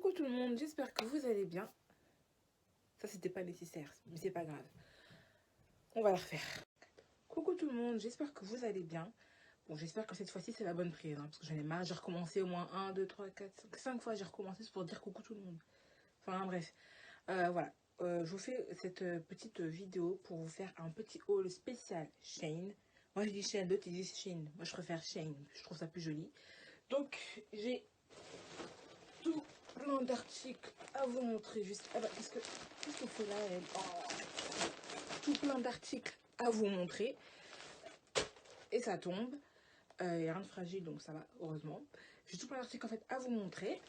Coucou tout le monde, j'espère que vous allez bien. Ça c'était pas nécessaire, mais c'est pas grave. On va la refaire. Coucou tout le monde, j'espère que vous allez bien. Bon, j'espère que cette fois-ci c'est la bonne prise, parce que j'en ai marre, j'ai recommencé au moins 1, 2, 3, 4, 5 fois j'ai recommencé pour dire coucou tout le monde. Enfin bref, voilà. Je vous fais cette petite vidéo pour vous faire un petit haul spécial Shein. Moi je dis Shein, d'autres ils disent Shein. Moi je préfère Shein, je trouve ça plus joli. Donc j'ai tout plein d'articles à vous montrer juste. Ah bah, qu'est-ce qu'on fait là, elle? Oh, tout plein d'articles à vous montrer. Et ça tombe. Il n'y a rien de fragile, donc ça va, heureusement. J'ai tout plein d'articles en fait à vous montrer.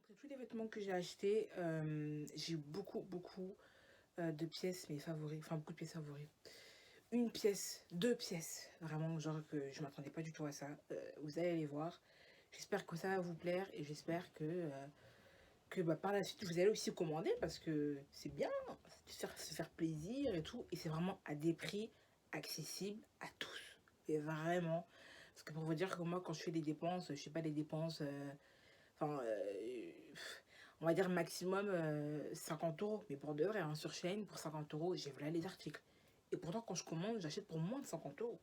Montrer tous les vêtements que j'ai achetés. J'ai beaucoup de pièces, mes favoris. Enfin, beaucoup de pièces favoris. Une pièce, deux pièces, vraiment, genre que je m'attendais pas du tout à ça. Vous allez les voir. J'espère que ça va vous plaire et j'espère que bah, par la suite vous allez aussi commander parce que c'est bien se faire plaisir et tout. Et c'est vraiment à des prix accessibles à tous. Et vraiment, parce que pour vous dire que moi, quand je fais des dépenses, je sais pas, des dépenses, enfin, on va dire maximum 50 euros. Mais pour de vrai, hein, sur Shein, pour 50 euros, j'ai voilà les articles. Et pourtant, quand je commande, j'achète pour moins de 50 euros.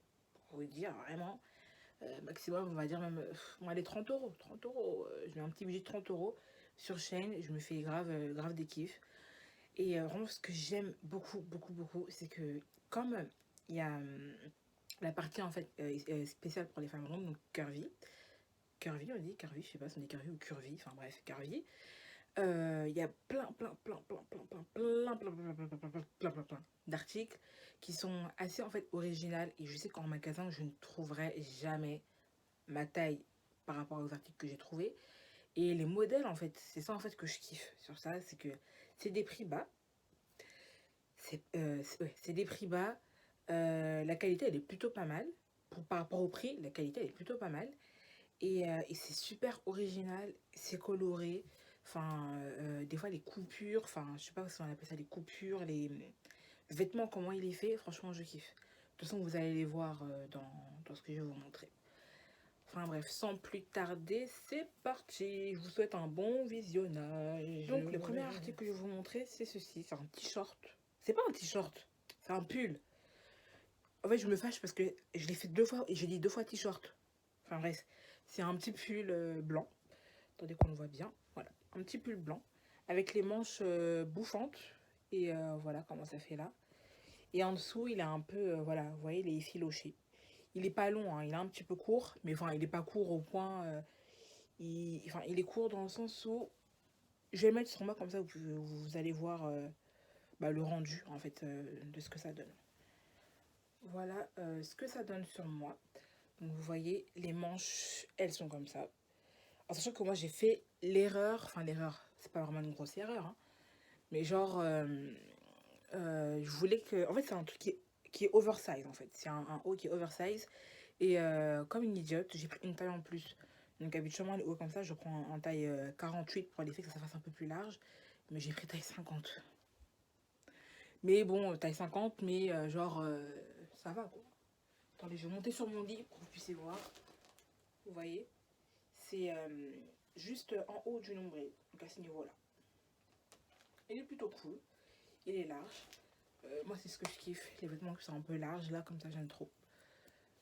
Pour vous dire, vraiment, maximum, on va dire même, moi, les 30 euros. 30 euros, je mets un petit budget de 30 euros sur Shein, je me fais grave des kiffs. Et vraiment, ce que j'aime beaucoup, c'est que comme il y a la partie en fait spéciale pour les femmes rondes, donc curvy. Curvy, on dit curvy, je sais pas si on dit curvy ou curvy, enfin bref, curvy. Il y a plein d'articles qui sont assez en fait originales et je sais qu'en magasin je ne trouverai jamais ma taille par rapport aux articles que j'ai trouvés et les modèles en fait c'est ça en fait que je kiffe sur ça, c'est que c'est des prix bas, c'est des prix bas, la qualité elle est plutôt pas mal par rapport au prix, la qualité elle est plutôt pas mal. Et c'est super original, c'est coloré. Enfin, des fois, les coupures, enfin, je sais pas si on appelle ça les coupures, les vêtements, comment il est fait, franchement, je kiffe. De toute façon, vous allez les voir dans ce que je vais vous montrer. Enfin bref, sans plus tarder, c'est parti. Je vous souhaite un bon visionnage. Donc, le premier article que je vais vous montrer, c'est ceci. C'est un t-shirt. C'est pas un t-shirt, c'est un pull. En fait, je me fâche parce que je l'ai fait deux fois et j'ai dit deux fois t-shirt. Enfin bref, c'est un petit pull blanc. Attendez qu'on le voit bien. Voilà, un petit pull blanc avec les manches bouffantes. Et voilà comment ça fait là. Et en dessous, il est un peu, voilà, vous voyez, il est effiloché. Il est pas long, hein, il est un petit peu court, mais enfin, il est pas court au point. Enfin, il est court dans le sens où je vais le mettre sur moi comme ça, vous allez voir bah, le rendu en fait de ce que ça donne. Voilà ce que ça donne sur moi. Donc vous voyez, les manches, elles sont comme ça. En sachant que moi j'ai fait l'erreur, enfin l'erreur, c'est pas vraiment une grosse erreur, hein, mais genre, je voulais que. En fait, c'est un truc qui est oversize en fait. C'est un haut qui est oversize. Et comme une idiote, j'ai pris une taille en plus. Donc habituellement, les hauts comme ça, je prends en taille 48 pour l'effet que ça fasse un peu plus large. Mais j'ai pris taille 50. Mais bon, taille 50, mais genre, ça va quoi. Attendez, je vais monter sur mon lit pour que vous puissiez voir. Vous voyez, c'est juste en haut du nombril, donc à ce niveau-là. Il est plutôt cool, il est large. Moi, c'est ce que je kiffe, les vêtements qui sont un peu larges, là, comme ça, j'aime trop.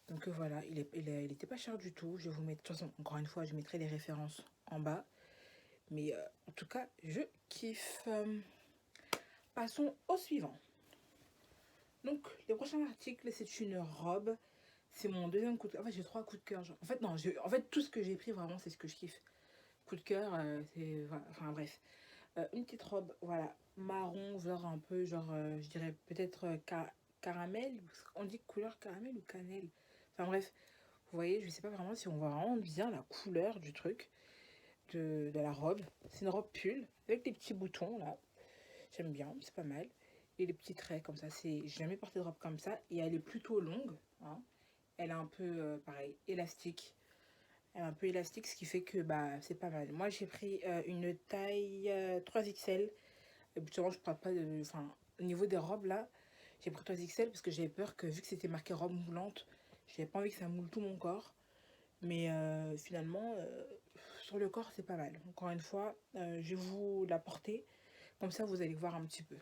Donc voilà, il était pas cher du tout. Je vais vous mettre, de toute façon, encore une fois, je mettrai les références en bas. Mais en tout cas, je kiffe. Passons au suivant. Donc, le prochain article, c'est une robe. C'est mon deuxième coup de cœur. En fait, j'ai trois coups de cœur. Genre. En fait, non, en fait, tout ce que j'ai pris, vraiment, c'est ce que je kiffe. Coup de cœur, c'est. Voilà. Enfin, bref. Une petite robe, voilà, marron, genre un peu, genre, je dirais peut-être caramel. On dit couleur caramel ou cannelle. Enfin, bref. Vous voyez, je sais pas vraiment si on voit vraiment bien la couleur du truc, de la robe. C'est une robe pull avec des petits boutons là. J'aime bien, c'est pas mal. Et les petits traits comme ça. J'ai jamais porté de robe comme ça. Et elle est plutôt longue, hein. Elle est un peu, pareil, élastique. Elle est un peu élastique, ce qui fait que bah, c'est pas mal. Moi, j'ai pris une taille 3XL. Habituellement, je parle pas de... Enfin, au niveau des robes, là, j'ai pris 3XL parce que j'avais peur que, vu que c'était marqué robe moulante, j'avais pas envie que ça moule tout mon corps. Mais finalement, sur le corps, c'est pas mal. Encore une fois, je vais vous la porter. Comme ça, vous allez voir un petit peu.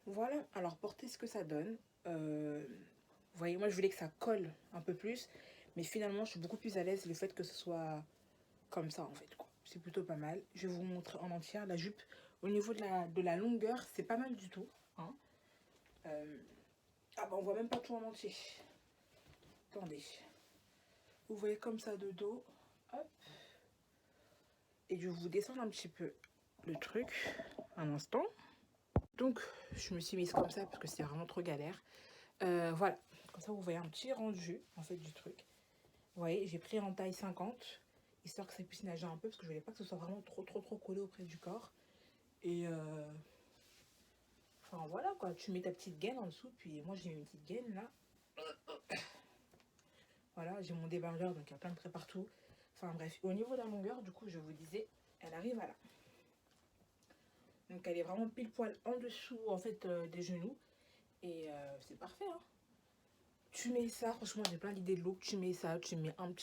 Voilà, alors porter ce que ça donne. Vous voyez, moi, je voulais que ça colle un peu plus. Mais finalement, je suis beaucoup plus à l'aise le fait que ce soit comme ça, en fait, quoi. C'est plutôt pas mal. Je vais vous montrer en entière la jupe. Au niveau de la longueur, c'est pas mal du tout, hein. Ah bah, on voit même pas tout en entier. Attendez. Vous voyez comme ça de dos. Hop. Et je vais vous descendre un petit peu le truc. Un instant. Donc, je me suis mise comme ça parce que c'était vraiment trop galère. Voilà. Comme ça, vous voyez un petit rendu, en fait, du truc. Vous voyez, j'ai pris en taille 50, histoire que ça puisse nager un peu, parce que je voulais pas que ce soit vraiment trop collé auprès du corps. Et enfin voilà quoi, tu mets ta petite gaine en dessous, puis moi j'ai une petite gaine là. Voilà, j'ai mon débardeur, donc il y a plein de traits partout. Enfin bref, au niveau de la longueur, du coup, je vous disais, elle arrive à là. Donc elle est vraiment pile poil en dessous en fait des genoux. Et c'est parfait, hein. Tu mets ça, franchement j'ai plein d'idées de look. Tu mets ça, tu mets une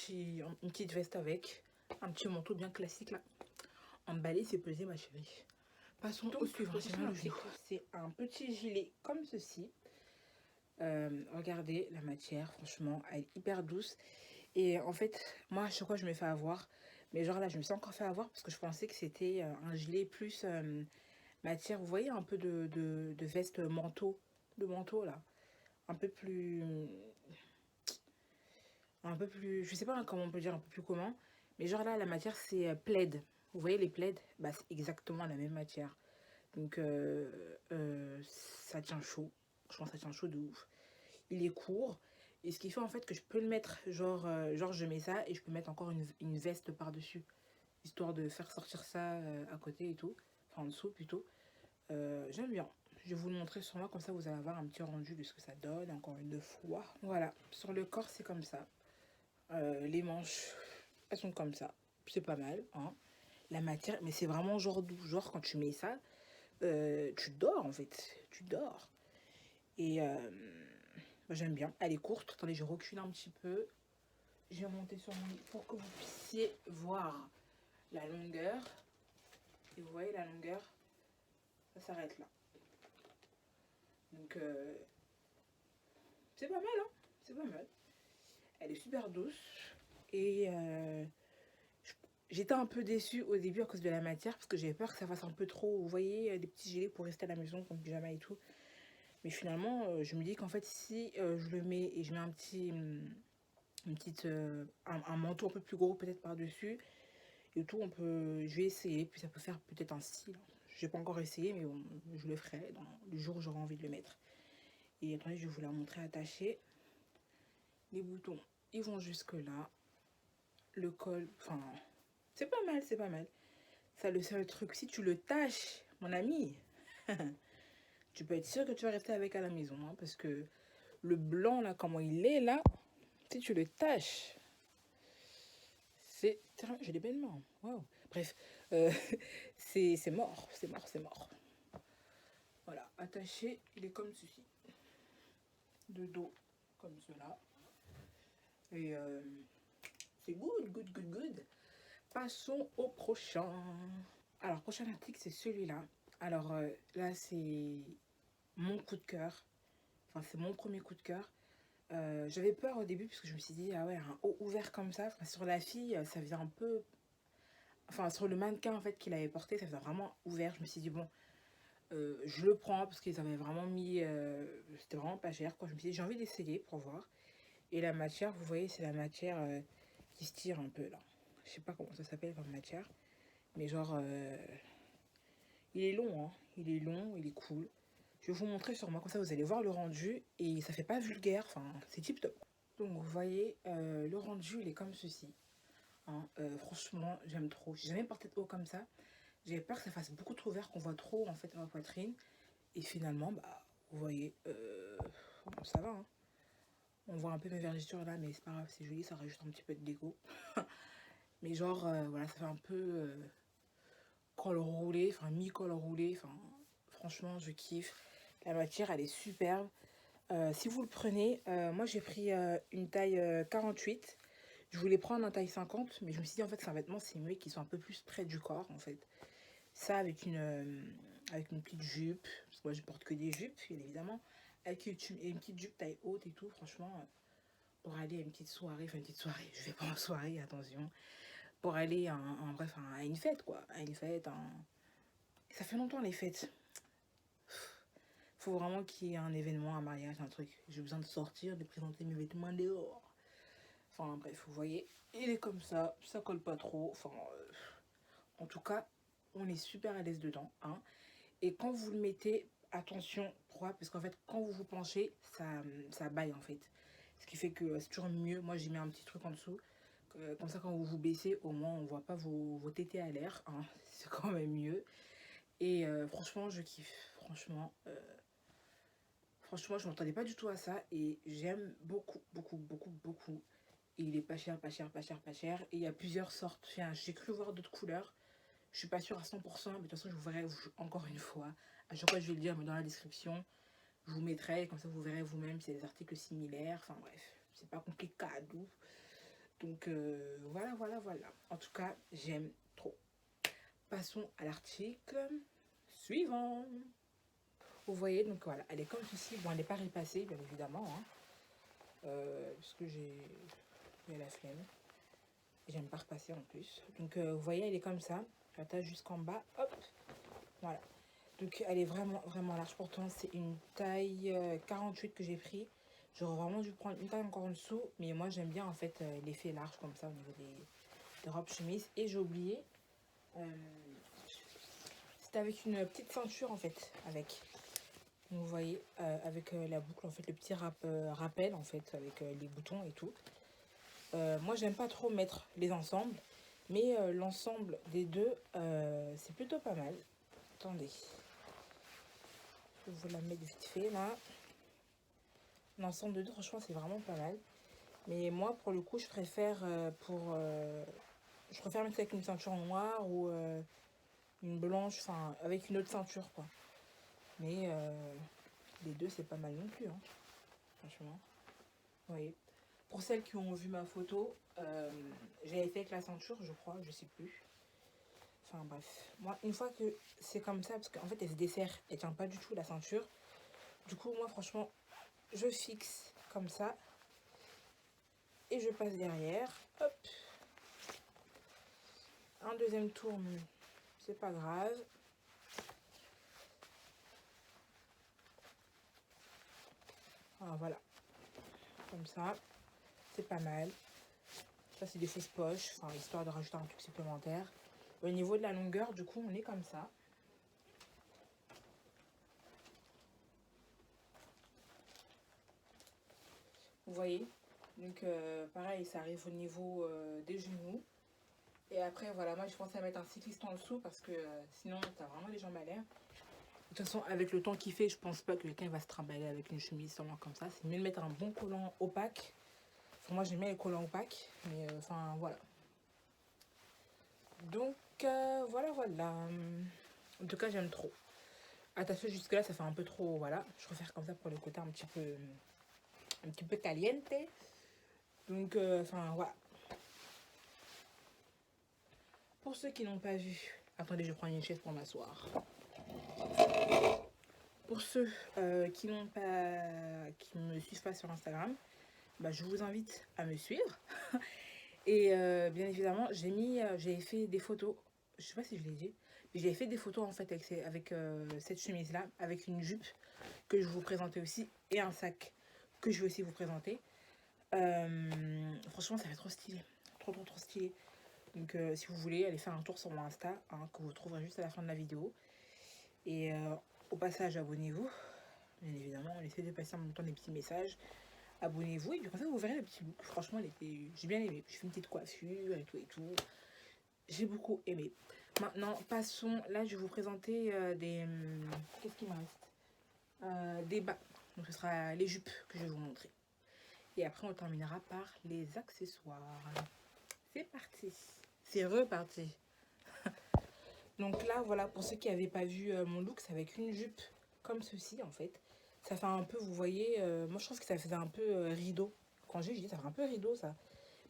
petite veste avec, un petit manteau bien classique là. Emballé, c'est pesé ma chérie. Passons au suivant, j'ai mal au genou. C'est un petit gilet comme ceci. Regardez la matière, franchement, elle est hyper douce. Et en fait, moi, à chaque fois, je me fais avoir. Mais genre là, je me suis encore fait avoir parce que je pensais que c'était un gilet plus matière. Vous voyez, un peu de veste manteau, de manteau là. Un peu plus. Un peu plus. Je sais pas comment on peut dire, un peu plus commun. Mais genre là, la matière, c'est plaid. Vous voyez les plaids? Bah, c'est exactement la même matière. Donc, ça tient chaud. Je pense que ça tient chaud de ouf. Il est court. Et ce qui fait en fait que je peux le mettre, genre je mets ça et je peux mettre encore une veste par-dessus. Histoire de faire sortir ça à côté et tout. Enfin en dessous plutôt. J'aime bien. Je vais vous le montrer sur moi, comme ça vous allez avoir un petit rendu de ce que ça donne, encore une fois. Voilà, sur le corps c'est comme ça. Les manches, elles sont comme ça. C'est pas mal, hein. La matière, mais c'est vraiment genre doux. Genre quand tu mets ça, tu dors en fait. Tu dors. Et j'aime bien. Elle est courte. Attendez, je recule un petit peu. Je vais monter sur mon lit pour que vous puissiez voir la longueur. Et vous voyez la longueur, ça s'arrête là. Donc c'est pas mal, hein. C'est pas mal. Elle est super douce. Et j'étais un peu déçue au début à cause de la matière parce que j'avais peur que ça fasse un peu trop. Vous voyez, des petits gilets pour rester à la maison comme pyjama et tout. Mais finalement, je me dis qu'en fait, si je le mets et je mets un manteau un peu plus gros peut-être par-dessus et tout, je vais essayer, puis ça peut faire peut-être un style. Je n'ai pas encore essayé, mais bon, je le ferai dans le jour où j'aurai envie de le mettre. Et attendez, je vais vous la montrer attachée. Les boutons, ils vont jusque là. Le col, enfin, c'est pas mal, c'est pas mal. Ça, le seul truc, si tu le tâches, mon ami, tu peux être sûr que tu vas rester avec à la maison, hein, parce que le blanc, là, comment il est, là, si tu le tâches, c'est... J'ai des belles mains. Wow. Bref, euh, c'est mort, c'est mort, c'est mort. Voilà, attaché, il est comme ceci. De dos, comme cela. Et c'est good, good, good, good. Passons au prochain. Alors, prochain article, c'est celui-là. Alors, là, c'est mon coup de cœur. Enfin, c'est mon premier coup de cœur. J'avais peur au début parce que je me suis dit, ah ouais, un haut ouvert comme ça, enfin, sur la fille, ça faisait un peu... Enfin, sur le mannequin, en fait, qu'il avait porté, ça faisait vraiment ouvert. Je me suis dit, bon, je le prends parce qu'ils avaient vraiment mis... c'était vraiment pas cher, quoi. Je me suis dit, j'ai envie d'essayer pour voir. Et la matière, vous voyez, c'est la matière qui se tire un peu, là. Je sais pas comment ça s'appelle comme matière. Mais genre, il est long, hein. Il est long, il est cool. Je vais vous montrer sur moi, comme ça vous allez voir le rendu. Et ça fait pas vulgaire, enfin, c'est tip top. Donc vous voyez, le rendu il est comme ceci. Hein. Franchement, j'aime trop. J'ai jamais porté de haut comme ça. J'avais peur que ça fasse beaucoup trop vert, qu'on voit trop en fait ma poitrine. Et finalement, bah, vous voyez, bon, ça va. Hein. On voit un peu mes vergetures là, mais c'est pas grave, c'est joli, ça rajoute un petit peu de déco. Mais genre, voilà, ça fait un peu col roulé, enfin mi-col roulé. Enfin, franchement, je kiffe. La matière, elle est superbe. Si vous le prenez, moi j'ai pris une taille 48. Je voulais prendre un taille 50, mais je me suis dit en fait c'est un vêtement, c'est mieux qu'ils soient un peu plus près du corps en fait. Ça avec une petite jupe, parce que moi je porte que des jupes, bien évidemment. Avec une petite jupe taille haute et tout, franchement, pour aller à une petite soirée, enfin une petite soirée, je vais pas en soirée, attention. Pour aller bref, à une fête quoi, à une fête, ça fait longtemps les fêtes. Faut vraiment qu'il y ait un événement, un mariage, un truc. J'ai besoin de sortir, de présenter mes vêtements dehors. Enfin bref, vous voyez, il est comme ça colle pas trop. Enfin, en tout cas, on est super à l'aise dedans. Hein. Et quand vous le mettez, attention, pourquoi? Parce qu'en fait, quand vous vous penchez, ça baille en fait. Ce qui fait que c'est toujours mieux. Moi, j'ai mis un petit truc en dessous. Comme ça, quand vous vous baissez, au moins, on voit pas vos tétés à l'air. Hein. C'est quand même mieux. Et franchement, je kiffe. Franchement, je m'entendais pas du tout à ça. Et j'aime beaucoup, beaucoup, beaucoup, beaucoup. Et il est pas cher, pas cher, pas cher, pas cher. Et il y a plusieurs sortes. Enfin, j'ai cru voir d'autres couleurs. Je suis pas sûre à 100%, mais de toute façon, je vous verrai encore une fois. À chaque fois, je vais le dire, mais dans la description, je vous mettrai, comme ça, vous verrez vous-même s'il y a des articles similaires. Enfin, bref, c'est pas compliqué. Donc, voilà, voilà, voilà. En tout cas, j'aime trop. Passons à l'article suivant. Vous voyez, donc voilà, elle est comme ceci. Bon, elle n'est pas repassée, bien évidemment, hein, parce que j'ai la flemme. J'aime pas repasser en plus. Donc, vous voyez, elle est comme ça. J'attache jusqu'en bas. Hop, voilà. Donc elle est vraiment vraiment large. Pourtant c'est une taille 48 que j'ai pris. J'aurais vraiment dû prendre une taille encore en dessous. Mais moi j'aime bien en fait l'effet large comme ça au niveau des robes chemises. Et j'ai oublié. euh, c'est avec une petite ceinture en fait. Avec. Donc, vous voyez avec la boucle en fait. Le petit rappel en fait. Avec les boutons et tout. Moi j'aime pas trop mettre les ensembles. Mais l'ensemble des deux c'est plutôt pas mal. Attendez. Je vais vous la mettre vite fait là. L'ensemble de deux, franchement, c'est vraiment pas mal. Mais moi, pour le coup, je préfère je préfère mettre avec une ceinture noire ou une blanche, enfin, avec une autre ceinture, quoi. Mais les deux, c'est pas mal non plus, hein, franchement. Oui. Pour celles qui ont vu ma photo, j'avais fait avec la ceinture, je crois, je sais plus. Enfin, bref. Moi, une fois que c'est comme ça, parce qu'en fait, elle se dessert, elle tient pas du tout la ceinture. Du coup, moi, franchement, je fixe comme ça. Et je passe derrière. Hop. Un deuxième tour, c'est pas grave. Ah, voilà. Comme ça. C'est pas mal. Ça, c'est des fausses poches. Enfin, histoire de rajouter un truc supplémentaire. Au niveau de la longueur, du coup, on est comme ça. Vous voyez? Donc, pareil, ça arrive au niveau des genoux. Et après, voilà, moi, je pensais à mettre un cycliste en dessous parce que sinon, t'as vraiment les jambes à l'air. De toute façon, avec le temps qu'il fait, je pense pas que quelqu'un va se trimballer avec une chemise seulement comme ça. C'est mieux de mettre un bon collant opaque. Enfin, moi, j'aime bien les collants opaques. Mais enfin, voilà. Donc, voilà, voilà. En tout cas, j'aime trop. Attaché jusque là, ça fait un peu trop, voilà. Je préfère comme ça pour le côté un petit peu caliente. Donc, enfin, voilà. Pour ceux qui n'ont pas vu, attendez, je prends une chaise pour m'asseoir. Pour ceux qui n'ont pas, qui ne me suivent pas sur Instagram, bah, je vous invite à me suivre. Et bien évidemment, j'ai fait des photos. Je sais pas si je l'ai dit, mais j'ai fait des photos en fait avec cette chemise là, avec une jupe que je vais vous présenter aussi et un sac que je vais aussi vous présenter. Franchement, ça va être trop stylé, trop trop trop stylé. Donc, si vous voulez, allez faire un tour sur mon Insta, hein, que vous trouverez juste à la fin de la vidéo. Et au passage, abonnez-vous. Bien évidemment, on essaie de passer en même temps des petits messages. abonnez-vous. Et puis comme ça, vous verrez le petit look. Franchement, j'ai bien aimé. Je fais une petite coiffure et tout et tout. J'ai beaucoup aimé. Maintenant, passons. Là, je vais vous présenter des... qu'est-ce qu'il me reste? Des bas. Donc, ce sera les jupes que je vais vous montrer. Et après, on terminera par les accessoires. C'est parti. C'est reparti. Donc là, voilà, pour ceux qui n'avaient pas vu mon look, c'est avec une jupe comme ceci, en fait. Ça fait un peu, vous voyez, moi je trouve que ça faisait un peu rideau. Quand j'ai dit, ça fait un peu rideau, ça.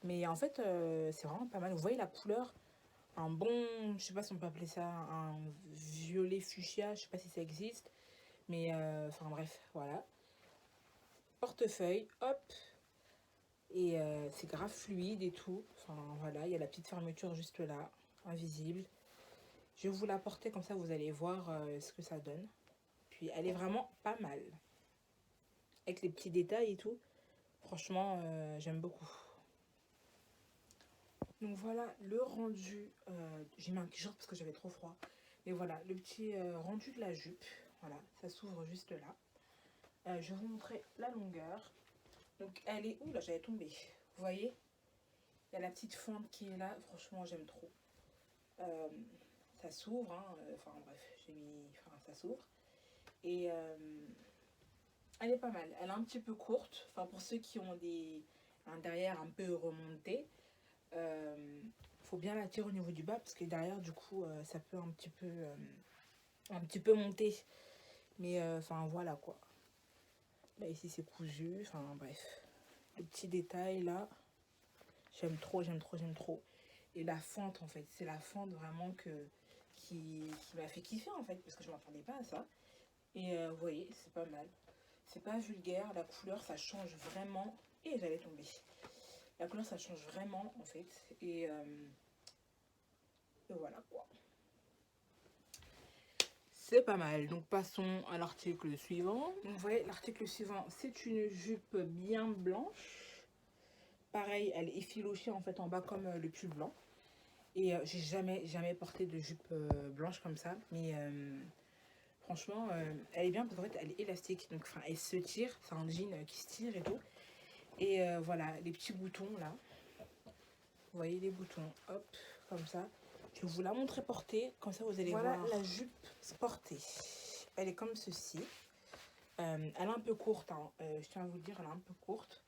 Mais en fait, c'est vraiment pas mal. Vous voyez la couleur, un bon, je sais pas si on peut appeler ça un violet fuchsia, je sais pas si ça existe. Mais, enfin bref, voilà. Portefeuille, hop. Et c'est grave fluide et tout. Enfin voilà, il y a la petite fermeture juste là, invisible. Je vais vous la porter comme ça, vous allez voir ce que ça donne. Puis elle est vraiment pas mal. Avec les petits détails et tout. Franchement, j'aime beaucoup. Donc voilà le rendu. J'ai mis un t-shirt parce que j'avais trop froid. Mais voilà, le petit rendu de la jupe. Voilà, ça s'ouvre juste là. Je vais vous montrer la longueur. Donc elle est... Ouh là, j'allais tomber. Vous voyez? Il y a la petite fente qui est là. Franchement, j'aime trop. Ça s'ouvre. Hein. Enfin bref, j'ai mis... Enfin, ça s'ouvre. Et elle est pas mal. Elle est un petit peu courte. Enfin, pour ceux qui ont un derrière un peu remonté, faut bien la tirer au niveau du bas parce que derrière, du coup, ça peut un petit peu monter. Mais enfin, voilà quoi. Là, ici, c'est cousu. Enfin, bref. Le petit détail là. J'aime trop, j'aime trop, j'aime trop. Et la fente, en fait. C'est la fente vraiment qui m'a fait kiffer, en fait. Parce que je m'attendais pas à ça. Et vous voyez, c'est pas mal. C'est pas vulgaire, la couleur ça change vraiment. Et j'allais tomber. La couleur ça change vraiment en fait. Et voilà quoi. C'est pas mal. Donc passons à l'article suivant. Donc vous voyez, l'article suivant, c'est une jupe bien blanche. Pareil, elle est effilochée en fait en bas comme le pull blanc. Et j'ai jamais porté de jupe blanche comme ça. Mais franchement, elle est bien parce qu'en fait, elle est élastique. Donc, enfin, elle se tire. C'est un jean qui se tire et tout. Et voilà, les petits boutons là. Vous voyez les boutons, hop, comme ça. Je vais vous la montrer portée. Comme ça, vous allez voir. Voilà la jupe portée. Elle est comme ceci. Elle est un peu courte. Hein. Je tiens à vous le dire, elle est un peu courte.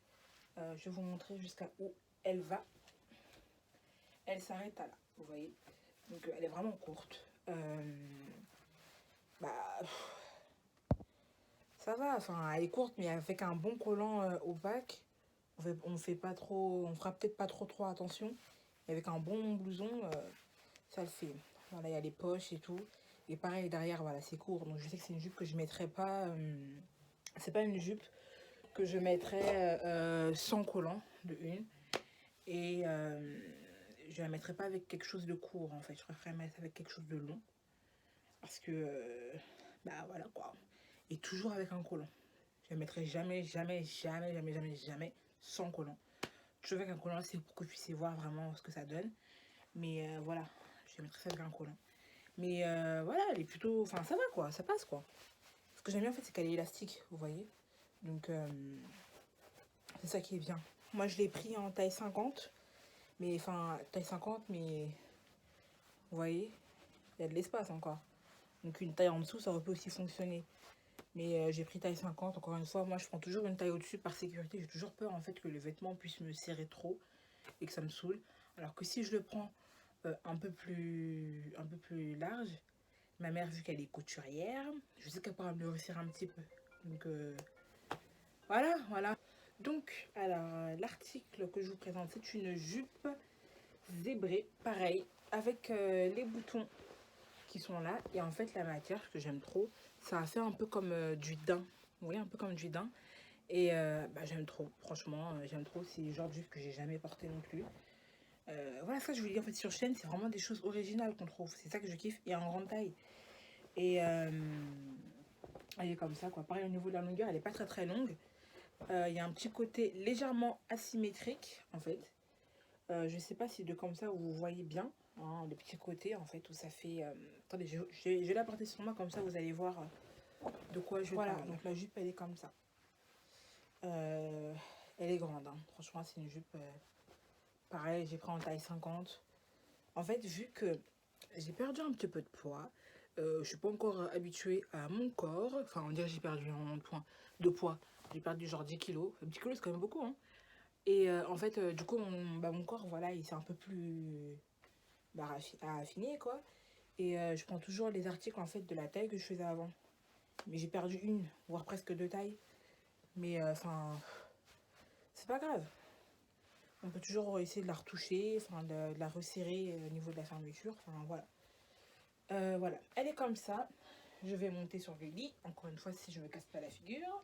Je vais vous montrer jusqu'à où elle va. Elle s'arrête à là. Vous voyez. Donc, elle est vraiment courte. Bah... Ça va, enfin, elle est courte, mais avec un bon collant opaque, on fait pas trop, on fera peut-être pas trop attention. Et avec un bon blouson, ça le fait. Voilà, il y a les poches et tout. Et pareil, derrière, voilà, c'est court. Donc je sais que c'est une jupe que je mettrai pas. C'est pas une jupe que je mettrais sans collant, de une. Et je la mettrai pas avec quelque chose de court, en fait. Je préfère mettre avec quelque chose de long. Parce que, bah voilà quoi. Et toujours avec un collant. Je ne mettrai jamais sans collant. Toujours avec un collant, c'est pour que vous puissiez voir vraiment ce que ça donne. Mais voilà, je mettrai ça avec un collant. Mais voilà, elle est plutôt... Enfin, ça va quoi, ça passe quoi. Ce que j'aime bien en fait, c'est qu'elle est élastique, vous voyez. Donc, c'est ça qui est bien. Moi, je l'ai pris en taille 50. Mais enfin, taille 50, mais... Vous voyez, il y a de l'espace encore. Donc, une taille en dessous, ça aurait pu aussi fonctionner. Mais j'ai pris taille 50, encore une fois, moi je prends toujours une taille au-dessus par sécurité. J'ai toujours peur en fait que le vêtement puisse me serrer trop et que ça me saoule. Alors que si je le prends un peu plus large, ma mère vu qu'elle est couturière, je sais qu'elle pourra me le resserrer un petit peu. Donc voilà. Donc alors l'article que je vous présente, c'est une jupe zébrée, pareil, avec les boutons qui sont là. Et en fait la matière que j'aime trop, ça a fait un peu comme du daim. Vous voyez, un peu comme du daim. Et bah, j'aime trop, franchement, j'aime trop. C'est le genre de jupe que j'ai jamais porté non plus. Voilà, ça je vous dis en fait sur chaîne, c'est vraiment des choses originales qu'on trouve. C'est ça que je kiffe. Et en grande taille. Et elle est comme ça quoi. Pareil au niveau de la longueur, elle est pas très longue. Il y a un petit côté légèrement asymétrique en fait. Je sais pas si de comme ça vous voyez bien. Hein, le petit côté en fait où ça fait... Attendez, je vais la porter sur moi comme ça vous allez voir de quoi je parle. Voilà, donc la jupe elle est comme ça. Euh, Elle est grande, hein. Franchement, c'est une jupe. Pareil, j'ai pris en taille 50. En fait, vu que j'ai perdu un petit peu de poids, je suis pas encore habituée à mon corps. Enfin, on dirait que j'ai perdu un point de poids. J'ai perdu genre 10 kilos. 10 kilos, c'est quand même beaucoup, hein. Et en fait, du coup, mon corps, voilà, il s'est un peu plus affiné, quoi. Et je prends toujours les articles, en fait, de la taille que je faisais avant. Mais j'ai perdu une, voire presque deux tailles. Mais enfin, c'est pas grave. On peut toujours essayer de la retoucher, enfin de la resserrer au niveau de la fermeture. Enfin voilà. Voilà, elle est comme ça. Je vais monter sur le lit, encore une fois si je me casse pas la figure.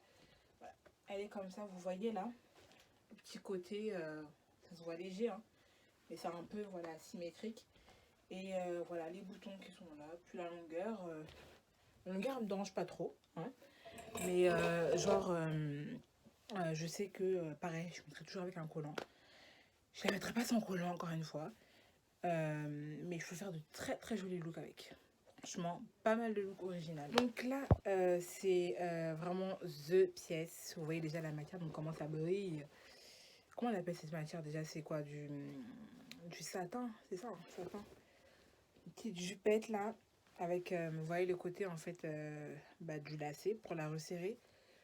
Voilà. Elle est comme ça, vous voyez là. Le petit côté, ça se voit léger, hein, mais c'est un peu voilà, symétrique. Et voilà, les boutons qui sont là, puis la longueur. La longueur, elle me dérange pas trop, hein, mais genre, je sais que pareil, je mettrai toujours avec un collant. Je la mettrai pas sans collant, encore une fois. Mais je peux faire de très très jolis looks avec. Franchement, pas mal de looks original. Donc là, c'est vraiment the pièce. Vous voyez déjà la matière, donc comment ça brille. Comment on appelle cette matière déjà? C'est quoi? Du satin, c'est ça, satin. Une petite jupette là, avec, vous voyez le côté en fait du lacet pour la resserrer.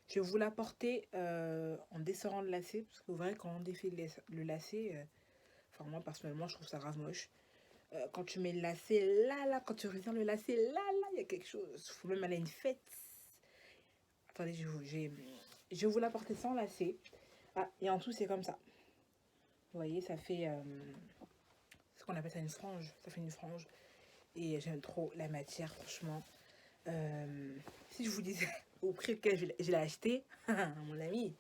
Je vais vous la porter en desserrant le lacet, parce que vous verrez quand on défait le lacet, enfin moi personnellement je trouve ça grave moche. Quand tu mets le lacet là, quand tu resserres le lacet là, il y a quelque chose. Faut même aller à une fête. Attendez, je vais vous la porter sans lacet. Ah, et en tout c'est comme ça. Vous voyez, ça fait ce qu'on appelle ça une frange. Ça fait une frange. Et j'aime trop la matière, franchement. Si je vous disais au prix auquel je l'ai acheté, mon ami,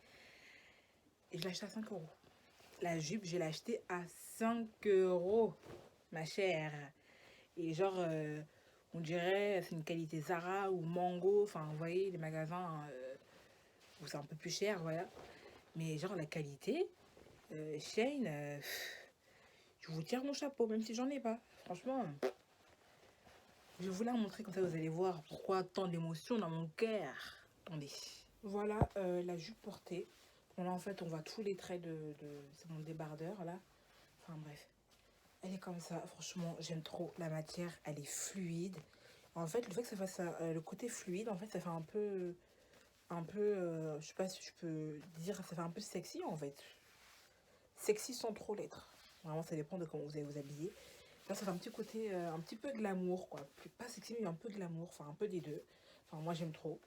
et je l'ai acheté à 5 euros. La jupe, je l'ai acheté à 5 euros, ma chère. Et genre, on dirait c'est une qualité Zara ou Mango. Enfin, vous voyez, les magasins où c'est un peu plus cher, voilà. Mais genre, la qualité, Shein, je vous tire mon chapeau, même si j'en ai pas. Franchement, je vais vous la montrer, comme ça vous allez voir pourquoi tant d'émotions dans mon cœur. Attendez. Voilà la jupe portée. Bon, là, en fait, on voit tous les traits c'est mon débardeur, là. Enfin, bref. Elle est comme ça. Franchement, j'aime trop la matière. Elle est fluide. En fait, le fait que ça fasse le côté fluide, en fait, ça fait je sais pas si je peux dire, ça fait un peu sexy, en fait. Sexy sans trop l'être. Vraiment, ça dépend de comment vous allez vous habiller. Là, ça fait un petit côté, un petit peu glamour, quoi. Pas sexy, mais un peu glamour. Enfin, un peu des deux. Enfin, moi, j'aime trop.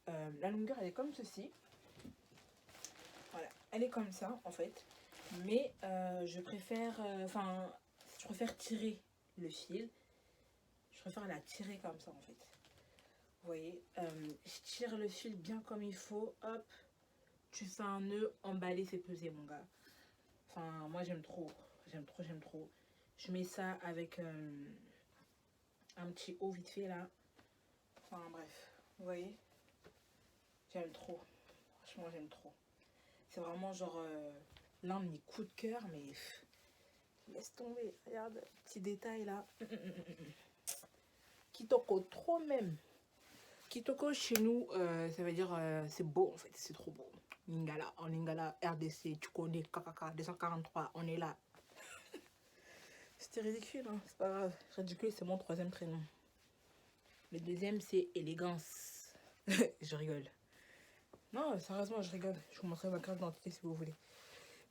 La longueur, elle est comme ceci. Voilà, elle est comme ça en fait. Mais je préfère, je préfère tirer le fil. Je préfère la tirer comme ça en fait. Vous voyez, je tire le fil bien comme il faut. Hop, tu fais un nœud, emballé, c'est pesé mon gars. Enfin, moi j'aime trop. J'aime trop, j'aime trop. Je mets ça avec un petit haut vite fait là. Enfin bref, vous voyez, j'aime trop. Franchement, j'aime trop. C'est vraiment genre l'un de mes coups de cœur, mais laisse tomber. Regarde, petit détail là. Kitoko, trop même. Kitoko chez nous, ça veut dire c'est beau en fait, c'est trop beau. Lingala, en Lingala, RDC, tu connais, KKK, 243, on est là. C'était ridicule, hein, c'est pas grave. Ridicule, c'est mon troisième prénom. Le deuxième, c'est élégance. Je rigole. Non, sérieusement, je rigole. Je vous montrerai ma carte d'identité si vous voulez.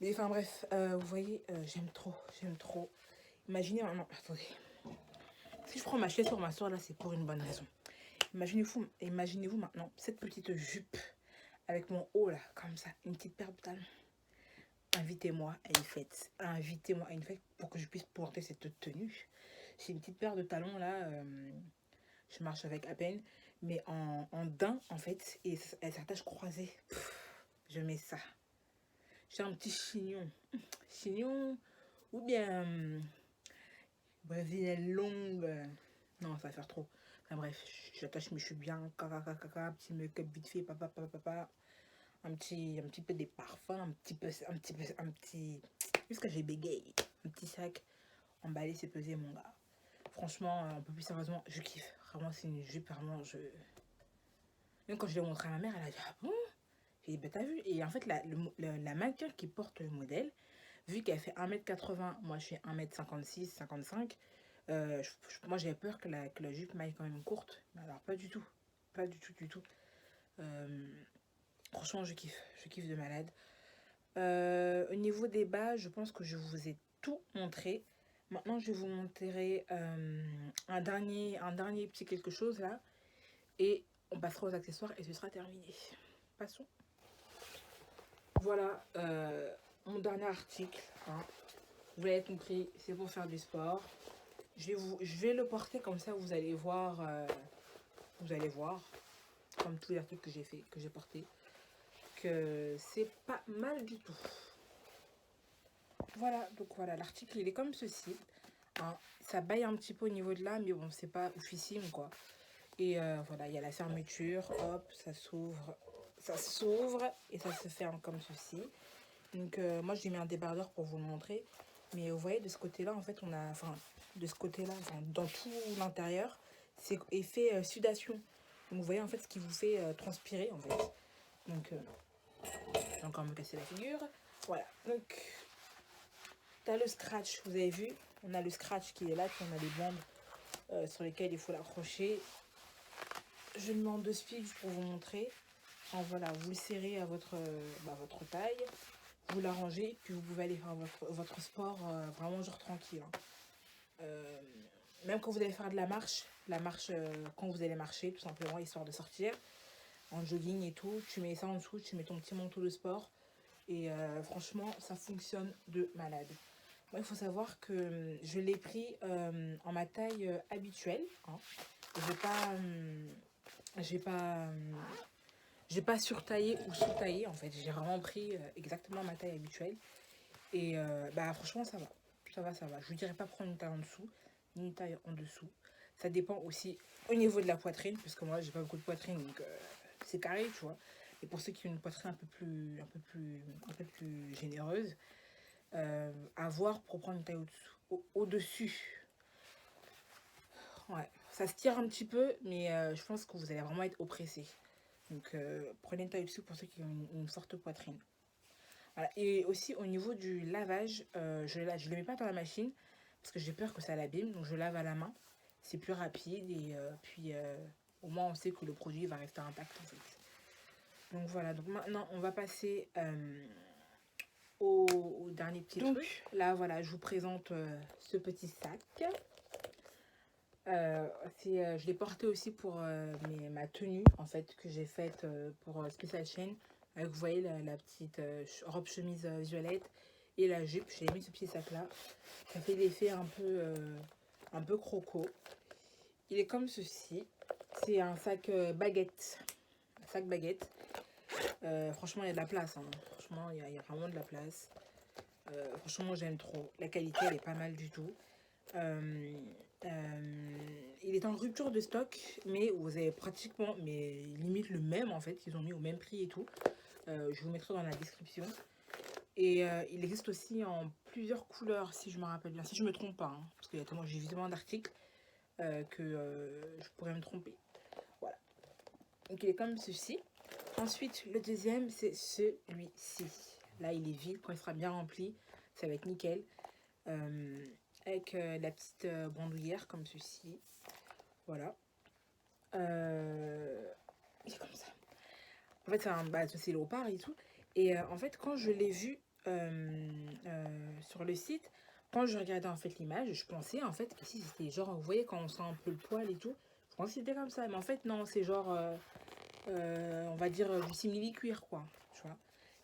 Mais enfin bref, vous voyez, j'aime trop, j'aime trop. Imaginez maintenant, attendez. Si je prends ma chaise sur ma soeur là, c'est pour une bonne raison. Imaginez-vous maintenant cette petite jupe avec mon haut là, comme ça, une petite paire de talons. Invitez-moi à une fête. Invitez-moi à une fête pour que je puisse porter cette tenue. J'ai une petite paire de talons là, je marche avec à peine, mais en daim en fait, et elle s'attache croisée. Je mets ça. J'ai un petit chignon. Chignon ou bien brésilienne longue. Non, ça va faire trop. Enfin bref, j'attache mes cheveux bien. Caca, petit make-up vite fait. Papa. Un petit peu des parfums. Jusqu'à j'ai bégayé. Un petit sac emballé, c'est pesé, mon gars. Franchement, un peu plus sérieusement, je kiffe. Vraiment, c'est une jupe, vraiment, Même quand je l'ai montré à ma mère, elle a dit, ah bon? J'ai dit, bah t'as vu? Et en fait, la mannequin qui porte le modèle, vu qu'elle fait 1m80, moi je fais 1m56, 55, moi j'avais peur que la jupe m'aille quand même courte. Mais alors pas du tout. Pas du tout, du tout. Euh, Franchement, je kiffe de malade. Au niveau des bas, je pense que je vous ai tout montré. Maintenant, je vais vous montrer un dernier petit quelque chose là. Et on passera aux accessoires et ce sera terminé. Passons. Voilà mon dernier article. Hein. Vous l'avez compris, c'est pour faire du sport. Je vais le porter comme ça, vous allez voir. Vous allez voir, comme tous les articles que j'ai fait, que j'ai porté, que c'est pas mal du tout. Voilà, donc voilà, l'article il est comme ceci. Hein. Ça baille un petit peu au niveau de là, mais bon, c'est pas oufissime quoi. Et voilà, il y a la fermeture, hop, ça s'ouvre et ça se ferme comme ceci. Donc moi j'ai mis un débardeur pour vous le montrer. Mais vous voyez de ce côté-là, en fait, on a, enfin, de ce côté-là, enfin, dans tout l'intérieur, c'est effet sudation. Donc vous voyez en fait ce qui vous fait transpirer en fait. Donc j'ai encore me casser la figure. Voilà, donc t'as le scratch, vous avez vu, on a le scratch qui est là, puis on a les bandes sur lesquelles il faut l'accrocher. Je demande de speed pour vous montrer. Alors voilà, vous le serrez à votre taille, vous l'arrangez, puis vous pouvez aller faire votre sport vraiment genre tranquille. Hein. Même quand vous allez faire de la marche quand vous allez marcher, tout simplement, histoire de sortir, en jogging et tout, tu mets ça en dessous, tu mets ton petit manteau de sport, et franchement, ça fonctionne de malade. Moi, il faut savoir que je l'ai pris en ma taille habituelle. Hein. Je vais pas... j'ai pas... j'ai pas surtaillé ou sous-taillé en fait, j'ai vraiment pris exactement ma taille habituelle et bah franchement ça va, ça va. Je vous dirais pas prendre une taille en dessous, ni une taille en dessous. Ça dépend aussi au niveau de la poitrine, parce que moi j'ai pas beaucoup de poitrine donc c'est carré tu vois. Et pour ceux qui ont une poitrine un peu plus généreuse, à voir pour prendre une taille au-dessus. Ouais, ça se tire un petit peu, mais je pense que vous allez vraiment être oppressé. Donc prenez une taille au-dessus pour ceux qui ont une forte poitrine. Voilà. Et aussi au niveau du lavage, je ne le mets pas dans la machine parce que j'ai peur que ça l'abîme. Donc je lave à la main. C'est plus rapide et puis au moins on sait que le produit va rester intact en fait. Donc voilà, donc maintenant on va passer au dernier petit truc. Là voilà, je vous présente ce petit sac. Je l'ai porté aussi pour ma tenue en fait que j'ai faite pour Special Chain. Avec vous voyez la petite robe chemise violette et la jupe. J'ai mis ce petit sac là. Ça fait l'effet un peu croco. Il est comme ceci. C'est un sac baguette. Un sac baguette. Franchement il y a de la place. Hein. Franchement il y a vraiment de la place. Franchement j'aime trop. La qualité elle est pas mal du tout. Il est en rupture de stock, mais vous avez pratiquement, mais limite le même en fait, ils ont mis au même prix et tout. Je vous mettrai dans la description. Et il existe aussi en plusieurs couleurs, si je me rappelle bien, si je me trompe pas, hein, parce qu'il y a tellement, j'ai vu tellement d'articles que je pourrais me tromper. Voilà. Donc il est comme ceci. Ensuite, le deuxième, c'est celui-ci. Là, il est vide. Quand il sera bien rempli, ça va être nickel. Avec la petite bandoulière comme ceci. Voilà. Il est comme ça. En fait, c'est léopard et tout. Et en fait, quand je l'ai vu sur le site, quand je regardais en fait l'image, je pensais en fait que si c'était genre, vous voyez, quand on sent un peu le poil et tout, je pensais que c'était comme ça. Mais en fait, non, c'est genre, on va dire du simili-cuir, quoi. Tu vois.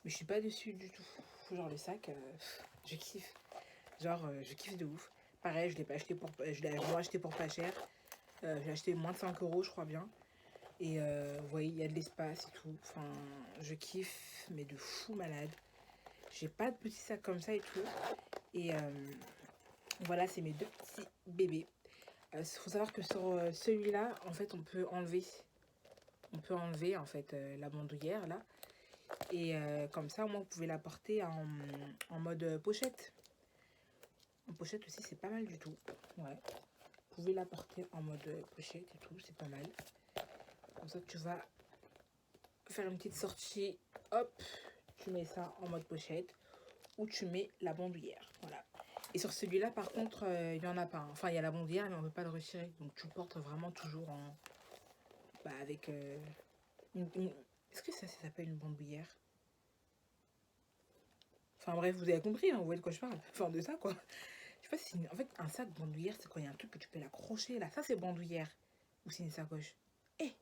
Mais je suis pas dessus du tout. Genre, le sac, je kiffe. Genre, je kiffe de ouf. Pareil, je l'ai vraiment acheté pour pas cher. J'ai acheté moins de 5 euros, je crois bien. Et vous voyez, il y a de l'espace et tout. Enfin, je kiffe, mais de fou malade. J'ai pas de petits sacs comme ça et tout. Et voilà, c'est mes deux petits bébés. Faut savoir que sur celui-là, en fait, on peut enlever. On peut enlever, en fait, la bandoulière, là. Et comme ça, au moins, vous pouvez la porter en mode pochette. En pochette aussi, c'est pas mal du tout. Ouais. Vous pouvez la porter en mode pochette et tout, c'est pas mal. Comme ça, tu vas faire une petite sortie hop, tu mets ça en mode pochette ou tu mets la bandoulière. Voilà. Et sur celui-là, par contre, il n'y en a pas. Hein. Enfin, il y a la bandoulière, mais on ne peut pas le retirer. Donc, tu le portes vraiment toujours en... Bah, avec Est-ce que ça s'appelle une bandoulière? Enfin, bref, vous avez compris, hein, vous voyez de quoi je parle. Enfin, de ça, quoi. Je sais pas si c'est... En fait, un sac bandoulière, c'est quand il y a un truc que tu peux l'accrocher, là. Ça, c'est bandoulière. Ou c'est une sacoche. Eh,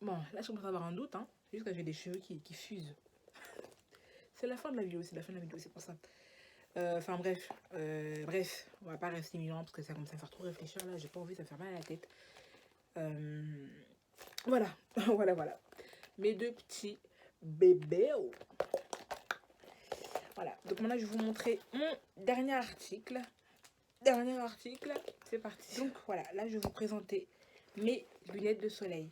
bon, là, je commence à avoir un doute, hein. C'est juste que j'ai des cheveux qui fusent. C'est la fin de la vidéo, c'est la fin de la vidéo, c'est pour ça. Enfin bref, on va pas rester mille ans parce que ça commence à faire trop réfléchir là, j'ai pas envie, ça fait mal à la tête. Euh, voilà, voilà. Mes deux petits bébés. Voilà, donc maintenant je vais vous montrer mon dernier article. Dernier article, c'est parti. Donc voilà, là je vais vous présenter mes lunettes de soleil.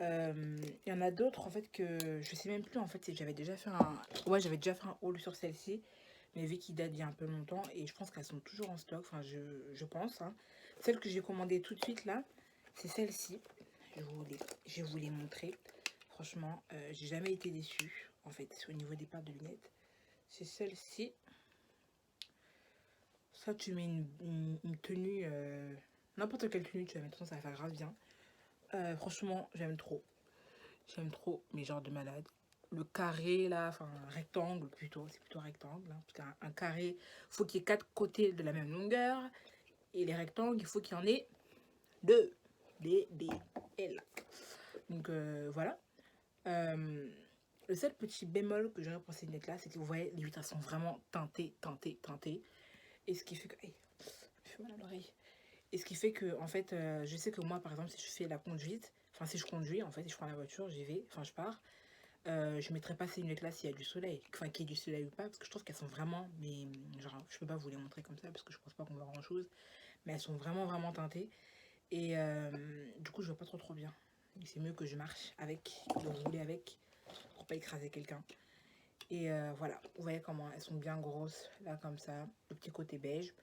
Il y en a d'autres en fait que je sais même plus en fait si j'avais déjà fait un... Ouais, j'avais déjà fait un haul sur celle-ci. Mais vu qu'il date d'il y a un peu longtemps et je pense qu'elles sont toujours en stock, enfin je pense. Hein. Celle que j'ai commandée tout de suite là, c'est celle-ci. Je vais vous les montrer. Franchement, j'ai jamais été déçue en fait au niveau des paires de lunettes. C'est celle-ci. Ça, tu mets une tenue, n'importe quelle tenue tu vas mettre, ça va faire grave bien. Franchement, j'aime trop. J'aime trop, mais genre de malade. Le carré là, enfin un rectangle plutôt, c'est plutôt un rectangle. Hein, parce qu'un carré, faut qu'il y ait 4 côtés de la même longueur. Et les rectangles, il faut qu'il y en ait 2. D, L. Donc voilà. Le seul petit bémol que j'aurais pour ces lunettes là, c'est que vous voyez, les vitres sont vraiment teintées. Et ce qui fait que... Hey, je fais mal à l'oreille. Et ce qui fait que, en fait, je sais que moi, par exemple, si je fais la conduite, enfin, si je conduis, en fait, si je prends la voiture, j'y vais, enfin, je pars, je mettrai pas ces lunettes-là s'il y a du soleil. Enfin, qu'il y ait du soleil ou pas, parce que je trouve qu'elles sont vraiment, mais genre, je peux pas vous les montrer comme ça, parce que je pense pas qu'on voit grand-chose, mais elles sont vraiment teintées. Et du coup, je vois pas trop bien. C'est mieux que je marche avec, de rouler avec, pour pas écraser quelqu'un. Et voilà, vous voyez comment elles sont bien grosses, là, comme ça, le petit côté beige.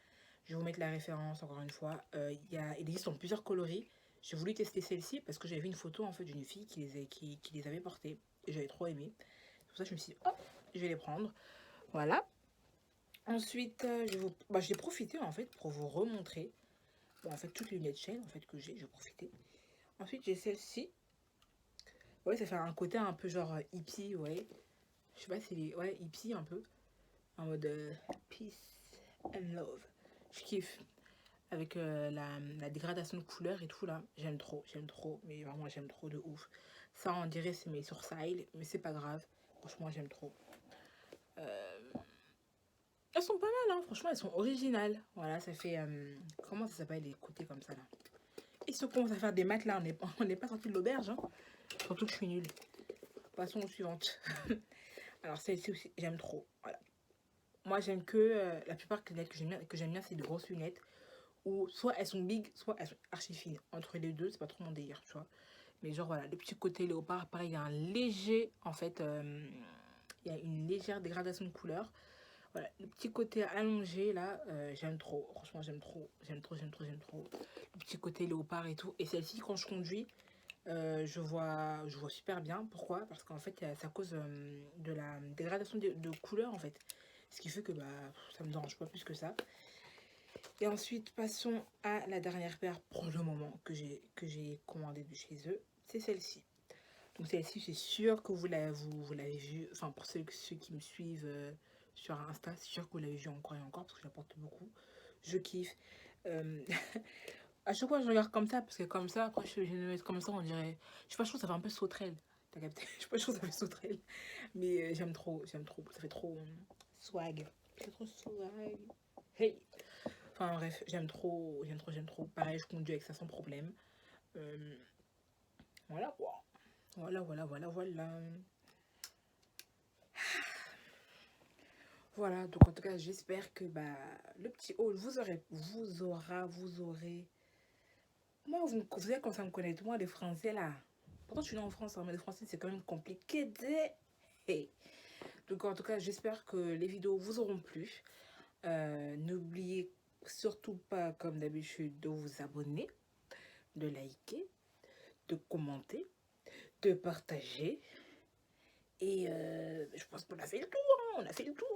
Je vais vous mettre la référence encore une fois. Il existe en plusieurs coloris. J'ai voulu tester celle-ci parce que j'avais vu une photo en fait d'une fille qui les avait portées. Et j'avais trop aimé. C'est pour ça que je me suis dit, hop, je vais les prendre. Voilà. Ensuite, j'ai profité en fait pour vous remontrer. Bon, en fait, toutes les lunettes chaîne en fait que j'ai profité. Ensuite, j'ai celle-ci. Ouais, ça fait un côté un peu genre hippie, ouais. Je sais pas si les. Ouais, hippie un peu. En mode peace and love. Je kiffe. Avec la dégradation de couleurs et tout là, j'aime trop, mais vraiment j'aime trop de ouf. Ça on dirait c'est mes sourcils, mais c'est pas grave, franchement j'aime trop. Elles sont pas mal, hein, franchement elles sont originales. Voilà, ça fait, comment ça s'appelle les côtés comme ça là. Et si on commence à faire des maths là, on n'est pas sorti de l'auberge, hein. Surtout que je suis nulle. Passons aux suivantes. Alors celle-ci aussi, j'aime trop, voilà. Moi j'aime que, la plupart des lunettes que j'aime bien c'est de grosses lunettes. Ou soit elles sont big, soit elles sont archi fines. Entre les deux, c'est pas trop mon délire, tu vois. Mais genre voilà, le petit côté léopard, pareil, il y a un léger, en fait, il y a une légère dégradation de couleur. Voilà, le petit côté allongé là, j'aime trop. Franchement, j'aime trop. Le petit côté léopard et tout. Et celle-ci, quand je conduis, je vois super bien. Pourquoi? Parce qu'en fait, c'est à cause de la dégradation de couleur, en fait. Ce qui fait que bah, ça me dérange pas plus que ça. Et ensuite, passons à la dernière paire pour le moment que j'ai commandée de chez eux. C'est celle-ci. Donc celle-ci, c'est sûr que vous l'avez vue. Enfin, pour ceux qui me suivent sur Insta, c'est sûr que vous l'avez vue encore et encore parce que j'apporte beaucoup. Je kiffe. Euh, à chaque fois, je regarde comme ça parce que comme ça, après, je me mets comme ça, on dirait... Je sais pas, je trouve que ça fait un peu sauterelle. T'as capté? Je sais pas, je trouve que ça fait sauterelle. Mais j'aime trop. Ça fait trop swag. C'est trop swag. Hey! Enfin bref, j'aime trop. Pareil, je conduis avec ça sans problème. Euh, voilà quoi. Voilà. Voilà, donc en tout cas, j'espère que bah, le petit haul vous aurez. Moi, vous savez quand ça me connaît, moi, les Français là. Pourtant, je suis là en France, hein, mais les Français, c'est quand même compliqué. Hey. Donc en tout cas, j'espère que les vidéos vous auront plu. N'oubliez surtout pas, comme d'habitude, de vous abonner, de liker, de commenter, de partager Et je pense qu'on a fait le tour, hein, on a fait le tour.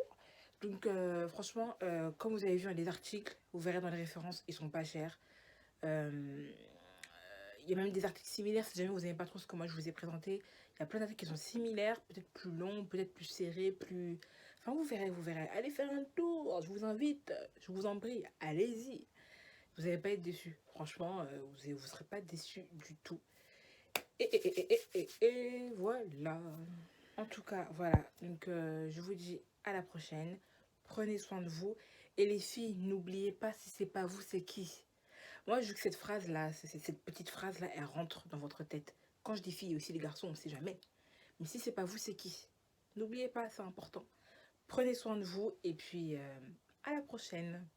Donc franchement, comme vous avez vu dans les articles, vous verrez dans les références, ils sont pas chers. Euh, il y a même des articles similaires, si jamais vous n'aimez pas trop ce que moi je vous ai présenté. Il y a plein d'articles qui sont similaires, peut-être plus longs, peut-être plus serrés, plus... Enfin, vous verrez, vous verrez. Allez faire un tour, je vous invite, je vous en prie, allez-y. Vous n'allez pas être déçus. Franchement, vous ne serez pas déçus du tout. Et voilà. En tout cas, voilà. Donc, je vous dis à la prochaine. Prenez soin de vous. Et les filles, n'oubliez pas, si c'est pas vous, c'est qui? Moi, je veux que cette phrase-là, cette petite phrase-là, elle rentre dans votre tête. Quand je dis filles, aussi les garçons, on ne sait jamais. Mais si c'est pas vous, c'est qui? N'oubliez pas, c'est important. Prenez soin de vous et puis à la prochaine.